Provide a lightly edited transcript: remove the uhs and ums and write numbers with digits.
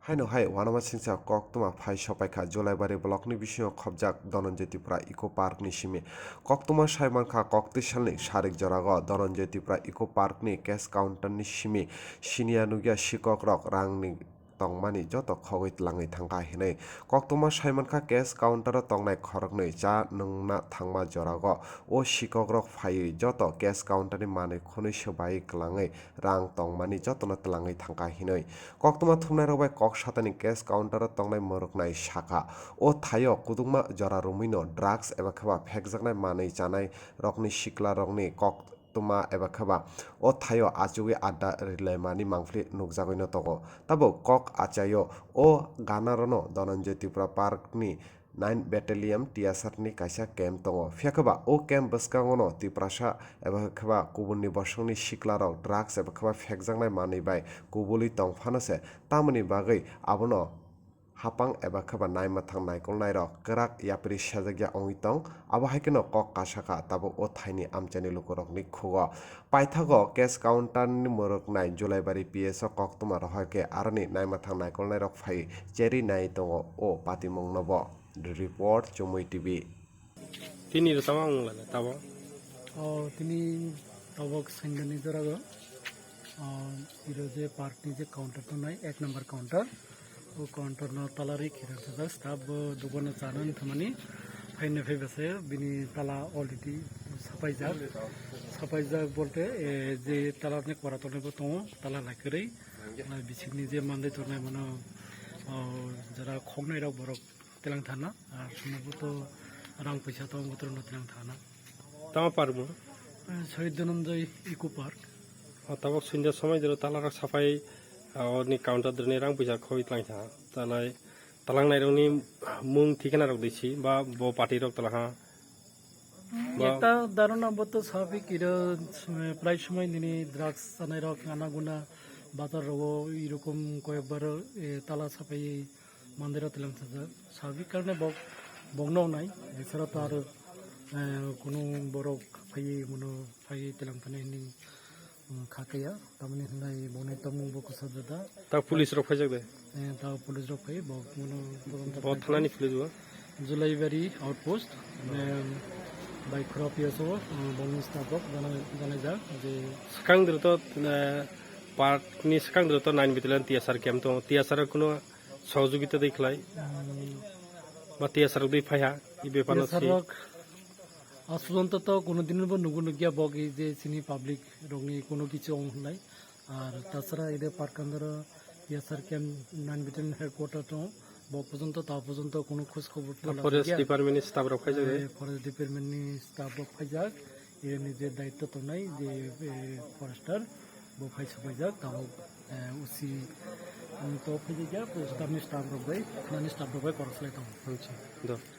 Haino hai wanama singsa koktuma phai sopaikha Jolaibari blockni bisingo khobjak Dhananjoy Tripura Ecopark ni Simi koktuma saimankha kokti salni sarik jorago Dhananjoy Tripura Ecopark ni cash counter ni Simi sinia nugya Sikok rok rangni tongmani Joto khogwi tlangai thangka hinai koktuma saimankha cash counter tongnai khoroknoi cha nungna thangma jorago o Sikok rok phai Joto cash counter ni manui khonoi sobai klangai rang tongmani jotono tlangai thangka hinai koktuma thumnai rok bai kok satani cash counter tongnai moroknai saka o thaio kudungma jora rumino drugs eba khaba phekjaknai manui chanai rokni sikla rokni kok tuma eba khaba o thaio achugui adda rilaimani mangpli nugjagoi no tongo tabo kok achaio o ganarano Dhananjoy Tripura Park ni 9 Battalion TSR ni kaisa camp tongo phekaba o camp bwskango no Triprasa eba khaba kubunni bosongni siklarok drugs eba khaba phekjaknai manui bai kubuli tongphano se tamoni bagui abono hapang eba khaba naimathang naikol nairok kwrak yapri sajakya ongoi tong abo haikeno kok kasaka tabo o thaini amchani lukorokni khugo paithago cash counter ni moroknai Jolaibari PS o koktuma rohake aroni naimathang naikol nairok phai cheri nai tongo o patimong nobo report Chumui TV Tini ro tamang la tabo tini tabok sengani jorago iro je park ni je counter to nai 1 number counter o counter no talari khirak sa staff dogano chanan thamani faine febase bini tala already sapai jak bolte je tala ne kora to ne to tala lakrei bisikni je mande to nai mano jara khognai rok borok Telangkha na ar sunabuto rang paisa to motor no Telangkha na tama parbo Shahid Dhananjoy Ecopark tabok sinja samai jero talara sapai ni counter drone rang pisa khoi tlaitha talai talangnai rokni mung thikana rok deisi ba bo party rok talaha একটা ধারণা বত স্বাভাবিক এর প্রায় সময় দিনে drugs আনাই rock আনাগুনা বাজার রো এরকম কয়েকবার তালা ছাপাই মন্দিরে তেলাম স্বাভাবিক কারণে বগ্নও নাই এছাড়া তো আর কোনো বড় ফাইয়ে মনে ফাইয়ে তেলাম থানে খাকাইয়া তারমানে হলাই বনে তমু বকুসা দাদা ta police rok phajak de তা পুলিশ রক ফাই বক মনে bo thanani police bo Julaibari outpost by crop yeso bonus tabok dana ja je skang dro to park ni skang dro to 9 Battalion TSR camp to TSR kono সহযোগিতা দেখলাই বা TSR দই ফায়া ই বেপানো sarok আসন্ত তো কোনোদিন নুগুন গিয়া বগ এই যে চিনি পাবলিক রঙে কোনো কিছু অংশ নাই আর তাছাড়া এদের পার্ক আন্দার ইয়াসার ক্যাম্প 9 Battalion হেডকোয়ার্টার তো বগ পর্যন্ত তা পর্যন্ত কোনো খোঁজ খবর ফরেস্ট ডিপার্টমেন্ট স্টাফ রক ফাইজাক ফরেস্ট ডিপার্টমেন্টনি স্টাফ রক ফাইজাক এর নিজের দায়িত্ব তো নাই যে ফরেস্টার বগ ফাইজ ফাইজাক তাও উসি তো ফাইজাক স্টাফ রক বাই স্টাফ রক বাই করসলাই তো আচ্ছা